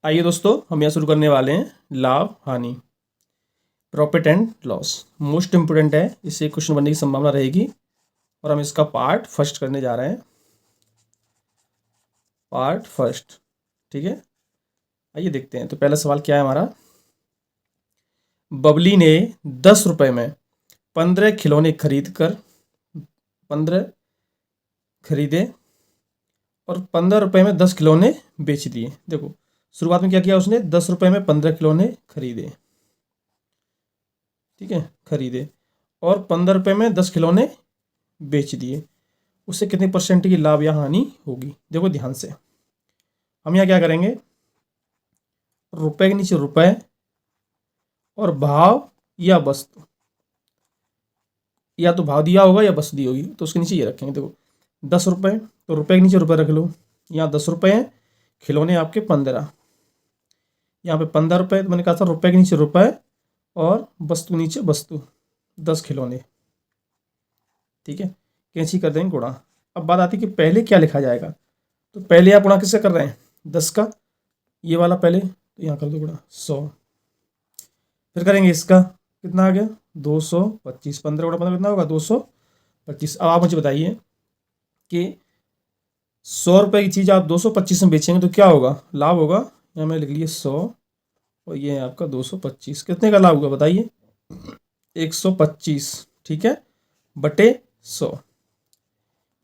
आइए दोस्तों, हम यहाँ शुरू करने वाले हैं लाभ हानि, profit and loss. Most important है, इससे क्वेश्चन बनने की संभावना रहेगी और हम इसका पार्ट फर्स्ट करने जा रहे हैं। पार्ट फर्स्ट, ठीक है। आइए देखते हैं। तो पहला सवाल क्या है हमारा। बबली ने 10 रुपये में 15 खिलौने खरीद कर 15 खरीदे और 15 रुपये में 10 खिलौने बेच दिए। देखो, शुरुआत में क्या किया उसने, 10 रुपये में 15 खिलौने खरीदे, ठीक है, खरीदे और 15 रुपये में 10 खिलौने बेच दिए। उससे कितनी परसेंट की लाभ या हानि होगी। देखो ध्यान से, हम यहाँ क्या करेंगे, रुपए के नीचे रुपए और भाव या वस्तु, या तो भाव दिया होगा या वस्तु दी होगी, तो उसके नीचे ये रखेंगे। देखो 10 रुपये, तो रुपए के नीचे रुपए रख लो। यहाँ 10 रुपये हैं, खिलौने आपके 15, यहाँ पे 15 रुपये। तो मैंने कहा था रुपए के नीचे रुपए और वस्तु के नीचे वस्तु, 10 खिलौने, ठीक है। कैंची कर देंगे गुणा। अब बात आती है कि पहले क्या लिखा जाएगा। तो पहले आप गुणा किससे कर रहे हैं, 10 का, ये वाला पहले, तो यहाँ कर दो गुणा 100। फिर करेंगे इसका, कितना आ गया 225, 15 गुणा 15 कितना होगा 225। अब आप मुझे बताइए कि 100 रुपये की चीज़ आप 225 में बेचेंगे तो क्या होगा, लाभ होगा। यहाँ मैं लिख लिए 100 और ये है आपका 225, कितने का लाभ होगा बताइए, 125, ठीक है, बटे 100।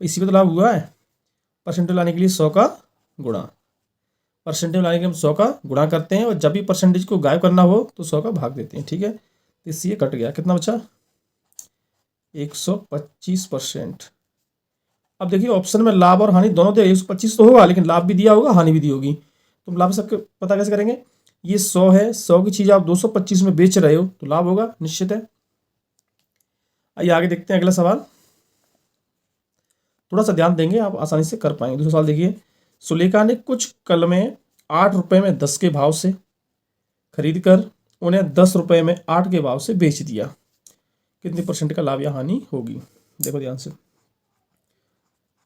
इसी पे तो लाभ हुआ है। परसेंटेज लाने के लिए 100 का गुणा, परसेंटेज लाने के लिए हम 100 का गुणा करते हैं और जब भी परसेंटेज को गायब करना हो तो 100 का भाग देते हैं, ठीक है। तो इससे ये कट गया, कितना बचा 125%। अब देखिए ऑप्शन में लाभ और हानि दोनों दे, 125 तो होगा लेकिन लाभ भी दिया होगा हानि भी दी होगी। तो लाभ सबके पता कैसे करेंगे, ये 100 है, 100 की चीज़ आप 225 में बेच रहे हो तो लाभ होगा, निश्चित है। आइए आगे देखते हैं अगला सवाल। थोड़ा सा ध्यान देंगे आप आसानी से कर पाएंगे। दूसरा सवाल देखिए, सुलेखा ने कुछ कलमें 8 रुपये में 10 के भाव से खरीद कर उन्हें 10 रुपये में 8 के भाव से बेच दिया, कितनी परसेंट का लाभ या हानि होगी। देखो ध्यान से,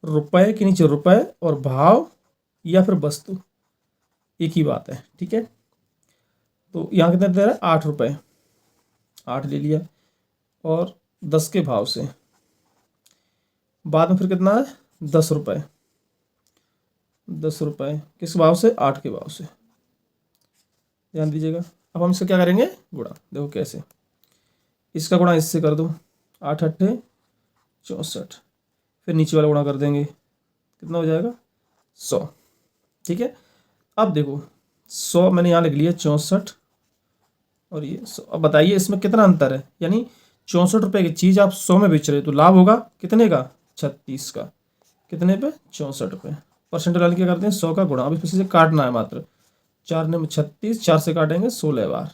रुपए के नीचे रुपए और भाव या फिर वस्तु एक ही बात है, ठीक है। तो यहाँ कितना दे रहा है 8 रुपये, 8 ले लिया और 10 के भाव से, बाद में फिर कितना है 10 रुपये, 10 रुपये किस भाव से, 8 के भाव से, ध्यान दीजिएगा। अब हम इसका क्या करेंगे गुणा। देखो कैसे, इसका गुणा इससे कर दो, 8 अट्ठे 64, फिर नीचे वाला गुणा कर देंगे, कितना हो जाएगा 100, ठीक है। अब देखो 100 मैंने यहाँ लिख लिया 64 और ये 100। अब बताइए इसमें कितना अंतर है, यानी 64 रुपये की चीज़ आप 100 में बेच रहे हो तो लाभ होगा कितने का, 36 का, कितने पे 64 रुपये। परसेंटेज वाले क्या करते हैं 100 का गुणा। अब इसी से काटना है मात्र, 4 ने 36, 4 से काटेंगे 16 बार,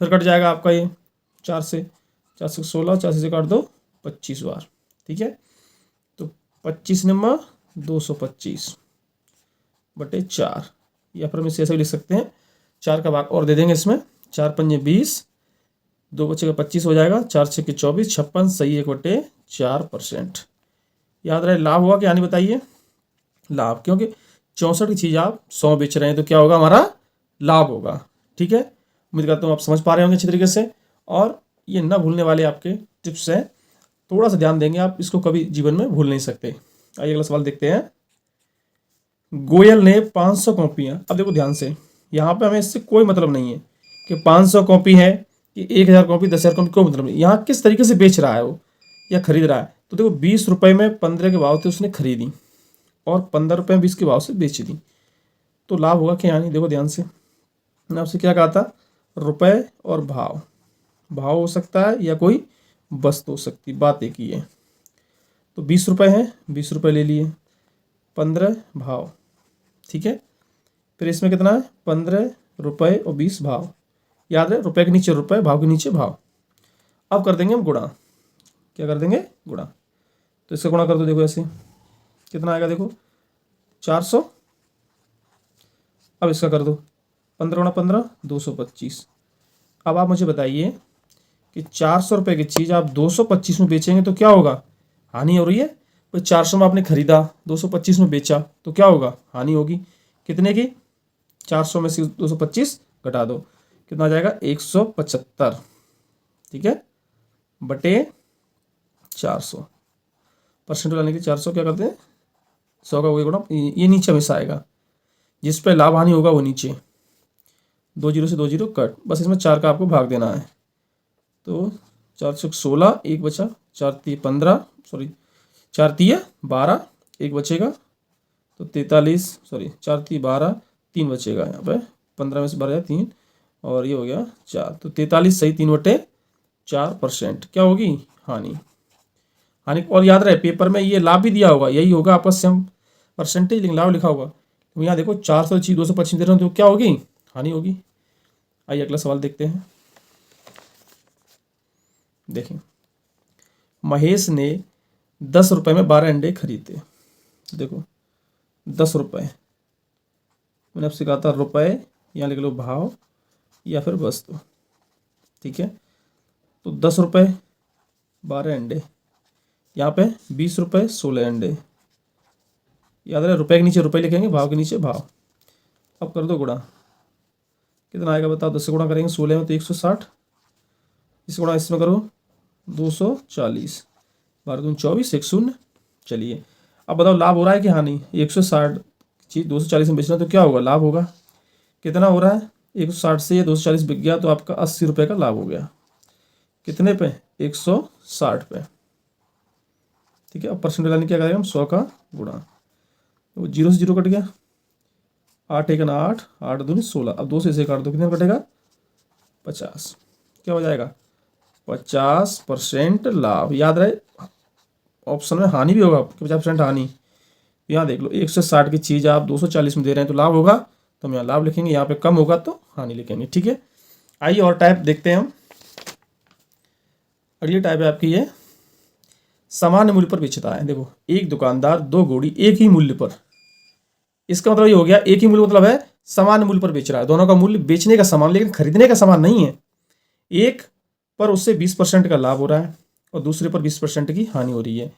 फिर कट जाएगा आपका ये 4 से 16, 4 से काट दो 25 बार, ठीक है। तो 25 नंबर 225 बटे 4, या फिर हम इसे ऐसे भी लिख सकते हैं, 4 का भाग और दे देंगे इसमें, 4 पंजे 20, 2 बचे का 25 हो जाएगा, 4 6 के 24, 56, सही 1/4%। याद रहे लाभ हुआ कि हानि बताइए, लाभ, क्योंकि 64 की चीज़ आप 100 बेच रहे हैं तो क्या होगा हमारा लाभ होगा, ठीक है। उम्मीद करता हूँ आप समझ पा रहे होंगे अच्छी तरीके से, और ये ना भूलने वाले आपके टिप्स हैं, थोड़ा सा ध्यान देंगे आप इसको कभी जीवन में भूल नहीं सकते। आइए अगला सवाल देखते हैं। गोयल ने 500 कॉपियाँ, अब देखो ध्यान से, यहाँ पे हमें इससे कोई मतलब नहीं है कि 500 कॉपी है कि 1000 कॉपी 10,000 कॉपी, कोई मतलब नहीं। यहाँ किस तरीके से बेच रहा है वो या खरीद रहा है। तो देखो 20 रुपये में 15 के भाव से उसने खरीदी और 15 रुपये में 20 के भाव से बेच दी, तो लाभ होगा कि यानी। देखो ध्यान से, मैंने आपसे क्या कहा था, रुपए और भाव, भाव हो सकता है या कोई वस्तु हो सकती, बात एक ही है। तो 20 रुपये हैं, 20 रुपये ले लिए, 15 भाव, ठीक है। फिर इसमें कितना है 15 रुपये और 20 भाव, याद है रुपए के नीचे रुपए, भाव के नीचे भाव। अब कर देंगे हम गुणा, क्या कर देंगे गुणा। तो इसका गुणा कर दो, देखो ऐसे कितना आएगा, देखो 400। अब इसका कर दो 15 गुणा 15 225। अब आप मुझे बताइए कि 400 रुपये की चीज़ आप 225 में बेचेंगे तो क्या होगा, हानि हो रही है। तो 400 में आपने खरीदा, 225 में बेचा तो क्या होगा, हानि होगी। कितने की, 400 में से 225 घटा दो, कितना आ जाएगा 175, ठीक है, बटे 400। परसेंट लाने के लिए 400 क्या करते हैं, 100 का वही गुणा, ये नीचे हमेशा आएगा, जिस पे लाभ हानि होगा वो नीचे, 2 जीरो से 2 जीरो कट, बस इसमें 4 का आपको भाग देना है। तो 416, एक बचा, 4 3 15, सॉरी 4 3 12, एक बचेगा तो 43, सॉरी 4 3 12, 3 बचेगा यहाँ पे, 15 में से 12 3, और ये हो गया 4, तो 43 सही 3/4% क्या होगी हानि। हानि और याद रहे पेपर में ये लाभ भी दिया होगा, यही होगा आपका सेम परसेंटेज, लेकिन लाभ लिखा होगा। तो यहाँ देखो 400 चीज 225 दे रहे हो तो क्या होगी, हानि होगी। आइए अगला सवाल देखते हैं। देखें, महेश ने 10 रुपए में 12 अंडे खरीदे। देखो 10 रुपए, मैंने आपसे कहा था रुपए, यहाँ लिख लो भाव या फिर वस्तु, ठीक है। तो 10 रुपए 12 अंडे, यहाँ पे 20 रुपए 16 अंडे, याद रहे रुपए के नीचे रुपए लिखेंगे, भाव के नीचे भाव। अब कर दो गुणा, कितना आएगा बताओ, 10 से गुणा करेंगे 16 में तो 160, इस गुणा इसमें करो 240, 12 दूनी 24, 1 शून्य। चलिए अब बताओ लाभ हो रहा है कि हानि, 160 चीज 240 में बेचना तो क्या होगा, लाभ होगा। कितना हो रहा है, 160 से ये 240 बिक गया तो आपका 80 रुपये का लाभ हो गया। कितने पे, 160 पे, ठीक है। अब परसेंट लाने क्या करेंगे हम, 100 का गुणा, तो 0 से 0 कट गया, 8 1 8, 8 दूनी 16, अब 2 से इसे काट दो, कितना कटेगा 50, क्या हो जाएगा 50% लाभ। याद रहे ऑप्शन में हानि भी होगा, 50% हानि। यहाँ देख लो 160 की चीज़ आप 240 में दे रहे हैं तो लाभ होगा, तो हम यहाँ लाभ लिखेंगे, यहाँ पे कम होगा तो हानि लिखेंगे, ठीक है। आइए और टाइप देखते हैं हम। अगली टाइप है आपकी ये सामान्य मूल्य पर बेचता है। देखो एक दुकानदार 2 घोड़ी एक ही मूल्य पर, इसका मतलब ये हो गया एक ही मूल्य मतलब है सामान्य मूल्य पर बेच रहा है, दोनों का मूल्य बेचने का समान लेकिन खरीदने का समान नहीं है। एक पर उससे 20% का लाभ हो रहा है और दूसरे पर 20% की हानि हो रही है,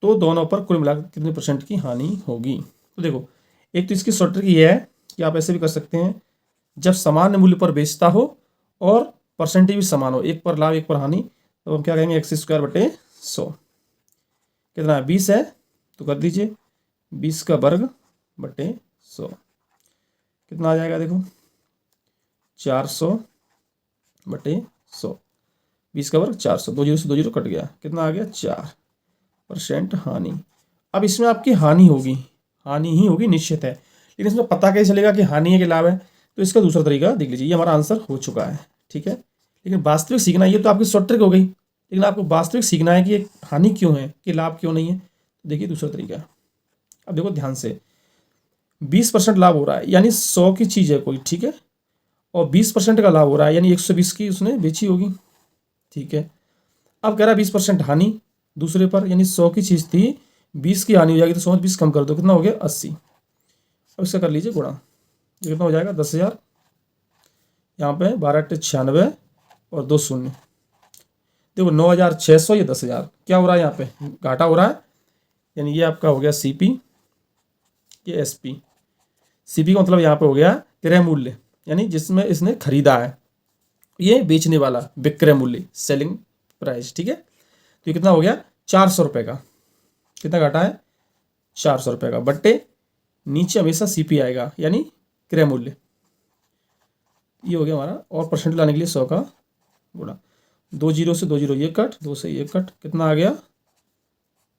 तो दोनों पर कुल मिलाकर कितने परसेंट की हानि होगी। तो देखो एक तो इसकी शॉर्ट ट्रिक ये है कि आप ऐसे भी कर सकते हैं, जब सामान्य मूल्य पर बेचता हो और परसेंटेज भी समान हो, एक पर लाभ एक पर हानि, तो हम क्या कहेंगे x² बटे 100, कितना है 20 है तो कर दीजिए 20 का वर्ग बटे 100, कितना आ जाएगा देखो 400 बटे 100, 20 का वर्ग 400, 2 जीरो से 2 जीरो कट गया, कितना आ गया 4% हानि। अब इसमें आपकी हानि होगी, हानि ही होगी निश्चित है, लेकिन इसमें पता कैसे चलेगा कि हानि है कि लाभ है, तो इसका दूसरा तरीका देख लीजिए, ये हमारा आंसर हो चुका है, ठीक है। लेकिन वास्तविक सीखना, ये तो आपकी शॉर्ट ट्रिक हो गई, लेकिन आपको वास्तविक सीखना है कि ये हानि क्यों है कि लाभ क्यों नहीं है। तो देखिए दूसरा तरीका, अब देखो ध्यान से 20% लाभ हो रहा है यानी 100 की चीज़ है कोई, ठीक है, और 20% का लाभ हो रहा है यानी 120 की उसने बेची होगी, ठीक है। अब कह रहा है 20% हानि दूसरे पर, यानी 100 की चीज़ थी 20 की हानि हो जाएगी, तो 100 20 कम कर दो, कितना हो गया 80। अब इसका कर लीजिए गुणा, ये कितना हो जाएगा 10,000, यहाँ पे 12 8 96 और 2 शून्य, देखो 9,600, ये 10,000, क्या हो रहा है यहाँ पे घाटा हो रहा है, यानी ये आपका हो गया CP, ये SP। CP का मतलब यहाँ पे हो गया क्रय मूल्य, यानी जिसमें इसने खरीदा है, ये बेचने वाला विक्रय मूल्य सेलिंग प्राइस, ठीक है। तो ये कितना हो गया 400 रुपये का, कितना घाटा है 400 रुपये का, बट्टे नीचे हमेशा CP आएगा यानी क्रय मूल्य, ये हो गया हमारा। और परसेंट लाने के लिए 100 का गुणा, 2 जीरो से 2 जीरो ये कट, 2 से ये कट, कितना आ गया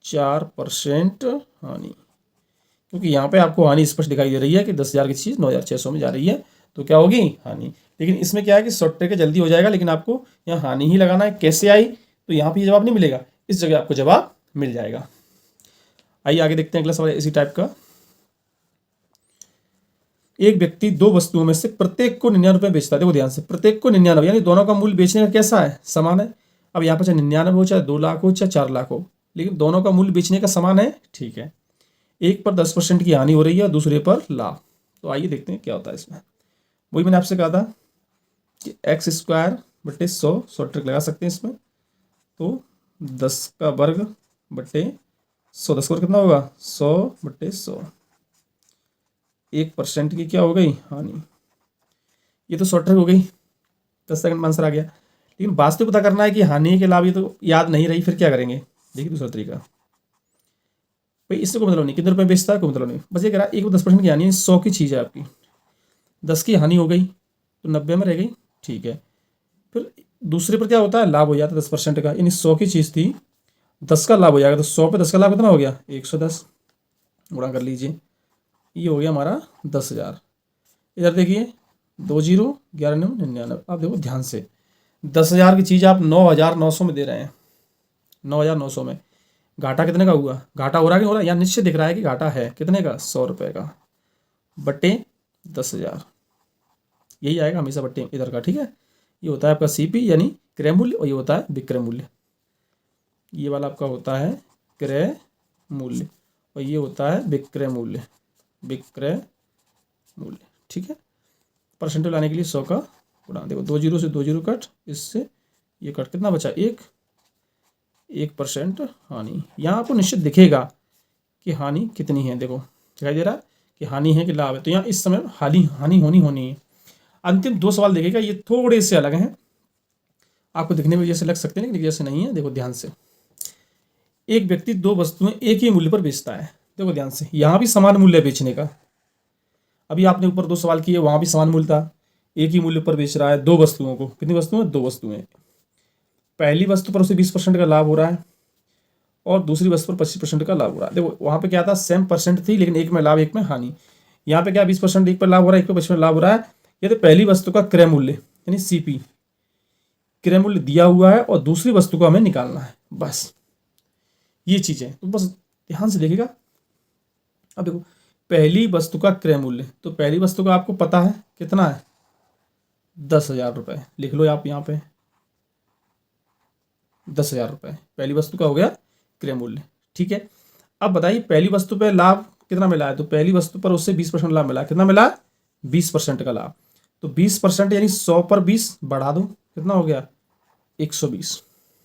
4% हानि, क्योंकि यहाँ पे आपको हानि स्पष्ट दिखाई दे रही है कि 10,000 की चीज़ 9,600 में जा रही है, तो क्या होगी हानि। लेकिन इसमें क्या है कि शॉर्ट ट्रिक जल्दी हो जाएगा, लेकिन आपको यहाँ हानि ही लगाना है। कैसे आई, तो यहाँ पे जवाब नहीं मिलेगा, इस जगह आपको जवाब मिल जाएगा। आइए आगे देखते हैं अगला सवाल इसी टाइप का। एक व्यक्ति 2 वस्तुओं में से प्रत्येक को 99 रुपये बेचता है, देखो ध्यान से, प्रत्येक को 99, यानी दोनों का मूल्य बेचने का कैसा है समान है। अब यहाँ पर चाहे 99 हो, चाहे 2 लाख हो, चाहे 4 लाख हो, लेकिन दोनों का मूल्य बेचने का समान है, ठीक है। एक पर 10% की हानि हो रही है, दूसरे पर लाभ। तो आइए देखते हैं क्या होता है इसमें। वही मैंने आपसे कहा था कि x² बटे 100 शॉर्ट ट्रिक लगा सकते हैं इसमें, तो 10 का वर्ग बटे 100, 10 का वर्ग कितना होगा 100 बटे 100, 1% की क्या हो गई हानि, ये तो शॉर्ट ट्रिक हो गई, 10 सेकंड में आंसर आ गया। लेकिन वास्तविक पता करना है कि हानि के लाभ, ये तो याद नहीं रही, फिर क्या करेंगे? देखिए दूसरा तरीका, भाई इससे कोई मतलब नहीं कितने रुपए बेचता है, कोई मतलब नहीं, बस ये कह रहा है एक 10% की हानि है, 100 की चीज़ है आपकी, 10 की हानि हो गई तो 90 में रह गई, ठीक है। फिर दूसरे पर क्या होता है, लाभ हो जाता है 10% का, यानी 100 की चीज़ थी, 10 का लाभ हो जाएगा, तो 100 पे 10 का लाभ कितना हो गया, 110, गुणा कर लीजिए, ये हो गया हमारा 10,000। इधर देखिए 2 जीरो 11 9 99, आप देखो ध्यान से, 10,000 की चीज़ आप 9,900 में दे रहे हैं, 9,900 में, घाटा कितने का हुआ, घाटा हो रहा है कि हो रहा है, यहाँ निश्चित दिख रहा है कि घाटा है कितने का, 100 रुपये का, बट्टे 10,000, यही आएगा हमेशा बट्टे इधर का, ठीक है। ये होता है आपका सीपी यानी क्रय मूल्य, और ये होता है विक्रय मूल्य, ये वाला आपका होता है क्रय मूल्य, और ये होता है विक्रय मूल्य, विक्रय मूल्य, ठीक है। परसेंटेज लाने के लिए 100 का गुणा, देखो 2 जीरो से 2 जीरो कट, इससे ये कट, कितना बचा, 1% हानि। यहाँ आपको निश्चित दिखेगा कि हानि कितनी है, देखो दिखाई दे रहा है कि हानि है कि लाभ है, तो यहाँ इस समय हानि होनी है। अंतिम 2 सवाल देखिएगा, ये थोड़े से अलग हैं, आपको दिखने में जैसे लग सकते हैं लेकिन जैसे नहीं है, देखो ध्यान से। एक व्यक्ति 2 वस्तुएं एक ही मूल्य पर बेचता है, देखो ध्यान से, यहाँ भी समान मूल्य बेचने का, अभी आपने ऊपर 2 सवाल किए, वहाँ भी समान मूल्य था, एक ही मूल्य पर बेच रहा है 2 वस्तुओं को, कितनी वस्तुएं, 2 वस्तुएं। पहली वस्तु पर उसे 20% का लाभ हो रहा है और दूसरी वस्तु पर 25% का लाभ हो रहा है। देखो वहाँ पे क्या था, सेम परसेंट थी, लेकिन एक में लाभ एक में हानि। यहाँ पे क्या 20% एक पर लाभ हो रहा है, एक पर 25% लाभ हो रहा है। ये तो पहली वस्तु का क्रय मूल्य यानी सीपी, क्रय मूल्य दिया हुआ है और दूसरी वस्तु को हमें निकालना है, बस ये चीज़ है, तो बस ध्यान से देखिएगा। अब देखो पहली वस्तु का क्रय मूल्य, तो पहली वस्तु का आपको पता है कितना है, 10,000 रुपये, लिख लो आप यहाँ पे 10,000 रुपये पहली वस्तु का हो गया क्रय मूल्य, ठीक है। अब बताइए पहली वस्तु पे लाभ कितना मिला है, तो पहली वस्तु पर उससे 20% लाभ मिला, कितना मिला, 20% का लाभ, तो 20% यानी 100 पर 20 बढ़ा दो, कितना हो गया, 120,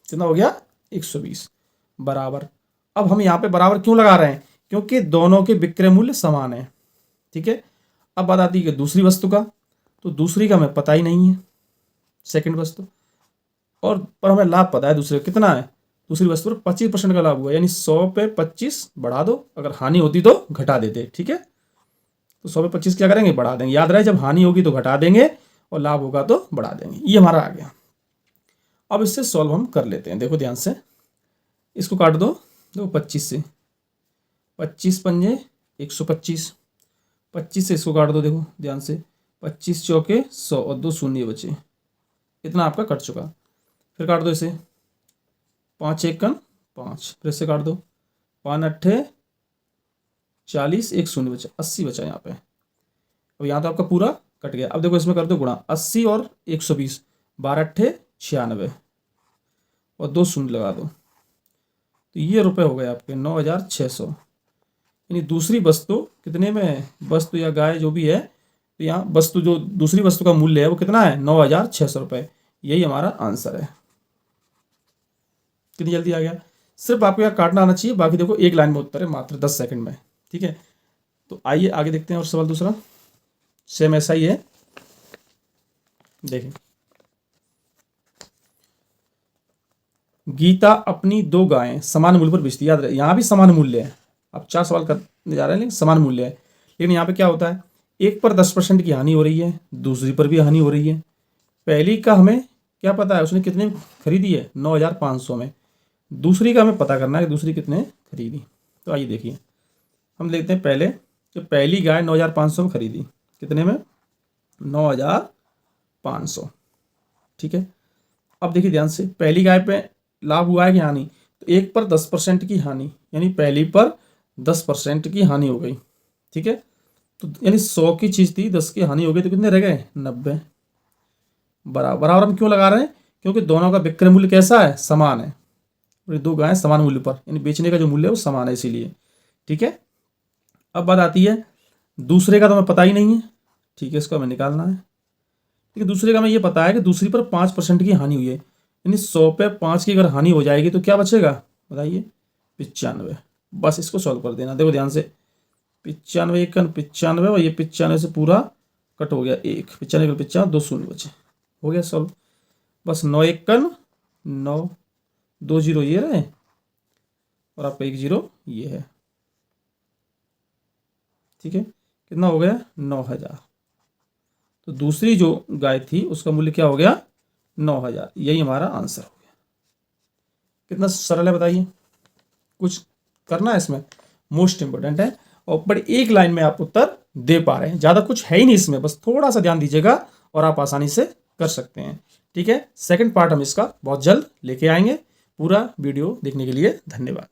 कितना हो गया, 120 बराबर। अब हम यहाँ पे बराबर क्यों लगा रहे हैं, क्योंकि दोनों के विक्रय मूल्य समान है, ठीक है। अब बात आती है कि दूसरी वस्तु का, तो दूसरी का हमें पता ही नहीं है, सेकंड वस्तु, और पर हमें लाभ पता है दूसरे कितना है, दूसरी वस्तु पर 25% का लाभ हुआ, यानी 100 पे 25 बढ़ा दो, अगर हानि होती तो घटा देते, ठीक है। तो 100 पे 25 क्या करेंगे, बढ़ा देंगे, याद रहे जब हानि होगी तो घटा देंगे और लाभ होगा तो बढ़ा देंगे, ये हमारा आ गया। अब इससे सॉल्व हम कर लेते हैं, देखो ध्यान से, इसको काट दो, देखो 25 से, 25 पंजे 125, 25 से इसको काट दो, देखो ध्यान से, 25 चौके 100 और 2 शून्य बचे, इतना आपका कट चुका। फिर काट दो इसे, 5 एक कन 5, फिर इससे काट दो, 5 अट्ठे 40, 1 शून्य बचा, 80 बचा यहाँ पे। अब यहाँ तो आपका पूरा कट गया। अब देखो इसमें कर दो गुणा, 80 और 120, 12 अट्ठे 96 और 2 शून्य लगा दो, तो ये रुपए हो गए आपके 9,600, यानी दूसरी वस्तु कितने में है, वस्तु या गाय जो भी है, तो यहाँ वस्तु जो दूसरी वस्तु का मूल्य है वो कितना है, 9,600 रुपये, यही हमारा आंसर है। कितनी जल्दी आ गया, सिर्फ आपको यहाँ काटना आना चाहिए, बाकी देखो एक लाइन में उत्तर है मात्र 10 सेकंड में, ठीक है। तो आइए आगे देखते हैं, और सवाल दूसरा सेम ऐसा ही है, देखें। गीता अपनी 2 गायें समान मूल्य पर बेचती है, याद रहे यहाँ भी समान मूल्य है, अब 4 सवाल करने जा रहे हैं लेकिन समान मूल्य है, लेकिन यहाँ पे क्या होता है, एक पर 10% की हानि हो रही है, दूसरी पर भी हानि हो रही है। पहली का हमें क्या पता है उसने कितने खरीदी है, 9,500 में, दूसरी का हमें पता करना है कि दूसरी कितने खरीदी। तो आइए देखिए, हम देखते हैं पहले, जो पहली गाय 9,500 में खरीदी, कितने में, 9,500, ठीक है। अब देखिए ध्यान से, पहली गाय पे लाभ हुआ है कि हानि, तो एक पर 10% की हानि, यानी पहली पर 10% की हानि हो गई, ठीक है। तो यानी 100 की चीज़ थी, 10 की हानि हो गई, तो कितने रह गए, 90 बराबर। हम क्यों लगा रहे हैं, क्योंकि दोनों का विक्रय मूल्य कैसा है, समान है, 2 गायें समान मूल्य पर, यानी बेचने का जो मूल्य है वो समान है, इसीलिए, ठीक है। अब बात आती है दूसरे का, तो हमें पता ही नहीं है, ठीक है, इसको हमें निकालना है, ठीक है। दूसरे का हमें ये पता है कि दूसरी पर 5% की हानि हुई है, यानी 100 पे 5 की अगर हानि हो जाएगी तो क्या बचेगा, बताइए, 95, बस इसको सॉल्व कर देना। देखो ध्यान से, 95 एक 95 और ये 95 से पूरा कट हो गया 1, 95 55, 2 शून्य बचे, हो गया सॉल्व। बस 9 1 9, 2 जीरो ये रहे और आपका 1 जीरो ये है, ठीक है। कितना हो गया 9000। तो दूसरी जो गाय थी उसका मूल्य क्या हो गया 9000, यही हमारा आंसर हो गया। कितना सरल है बताइए, कुछ करना है इसमें, मोस्ट इंपॉर्टेंट है। और बड़ी एक लाइन में आप उत्तर दे पा रहे हैं, ज़्यादा कुछ है ही नहीं इसमें, बस थोड़ा सा ध्यान दीजिएगा और आप आसानी से कर सकते हैं, ठीक है। सेकंड पार्ट हम इसका बहुत जल्द लेके आएंगे। पूरा वीडियो देखने के लिए धन्यवाद।